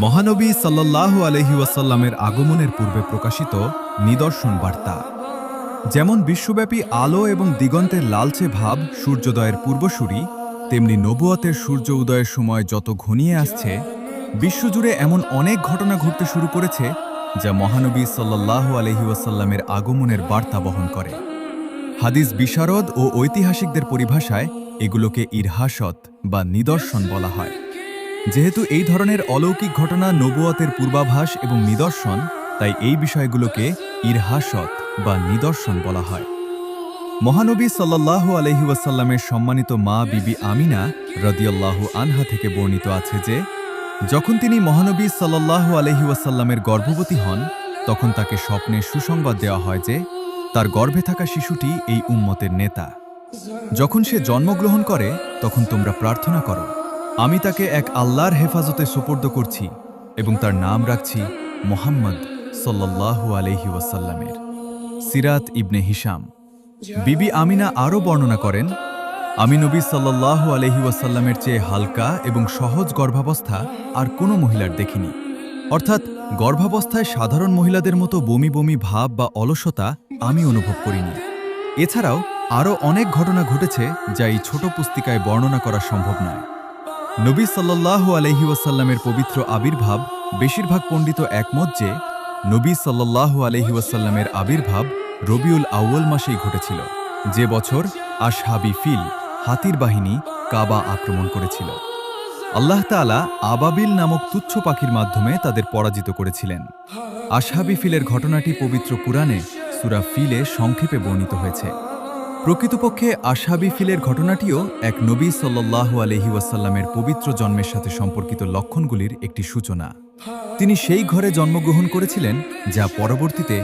মহানবী সাল্লাল্লাহু আলাইহি ওয়াসাল্লামের আগমনের পূর্বে প্রকাশিত নিদর্শন বার্তা। যেমন বিশ্বব্যাপী আলো এবং দিগন্তের লালচে ভাব সূর্যোদয়ের পূর্বসূরি, তেমনি নবুয়তের সূর্য উদয়ের সময় যত ঘনিয়ে আসছে, বিশ্বজুড়ে এমন অনেক ঘটনা ঘটতে শুরু করেছে যা মহানবী সাল্লাল্লাহু আলাইহি ওয়াসাল্লামের আগমনের বার্তা বহন করে। হাদিস বিশারদ ও ঐতিহাসিকদের পরিভাষায় এগুলোকে ইরহাসত বা নিদর্শন বলা হয়। যেহেতু এই ধরনের অলৌকিক ঘটনা নবুয়তের পূর্বাভাস এবং নিদর্শন, তাই এই বিষয়গুলোকে ইরহাসত বা নিদর্শন বলা হয়। মহানবী সাল্লাল্লাহু আলাইহি ওয়াসাল্লামের সম্মানিত মা বিবি আমিনা রাদিয়াল্লাহু আনহা থেকে বর্ণিত আছে যে, যখন তিনি মহানবী সাল্লাল্লাহু আলাইহি ওয়াসাল্লামের গর্ভবতী হন, তখন তাকে স্বপ্নে সুসংবাদ দেওয়া হয় যে তার গর্ভে থাকা শিশুটি এই উম্মতের নেতা। যখন সে জন্মগ্রহণ করে, তখন তোমরা প্রার্থনা করো, আমি তাকে এক আল্লাহর হেফাজতে সুপর্দ করছি এবং তার নাম রাখছি মুহাম্মদ সাল্লাল্লাহু আলাইহি ওয়াসাল্লামের। সিরাত ইবনে হিশাম। বিবি আমিনা আরও বর্ণনা করেন, আমি নবী সাল্লাল্লাহু আলাইহি ওয়াসাল্লামের চেয়ে হালকা এবং সহজ গর্ভাবস্থা আর কোনো মহিলার দেখিনি। অর্থাৎ গর্ভাবস্থায় সাধারণ মহিলাদের মতো বমি বমি ভাব বা অলসতা আমি অনুভব করিনি। এছাড়াও আরও অনেক ঘটনা ঘটেছে যা এই ছোট পুস্তিকায় বর্ণনা করা সম্ভব নয়। নবী সাল্লাল্লাহু আলাইহি ওয়াসাল্লামের পবিত্র আবির্ভাব, বেশিরভাগ পণ্ডিত একমত যে নবী সাল্লাল্লাহু আলাইহি ওয়াসাল্লামের আবির্ভাব রবিউল আউয়াল মাসেই ঘটেছিল, যে বছর আসহাবি ফিল হাতির বাহিনী কাবা আক্রমণ করেছিল। আল্লাহ তাআলা আবাবিল নামক তুচ্ছ পাখির মাধ্যমে তাদের পরাজিত করেছিলেন। আসহাবি ফিলের ঘটনাটি পবিত্র কুরআনে সূরা ফিলে সংক্ষেপে বর্ণিত হয়েছে। প্রকৃতপক্ষে আসহাবি ফিলের ঘটনাটিও এক নবী সাল্লাল্লাহু আলাইহি ওয়াসাল্লামের পবিত্র জন্মের সাথে সম্পর্কিত লক্ষণগুলির একটি সূচনা। তিনি সেই ঘরে জন্মগ্রহণ করেছিলেন যা পরবর্তীতে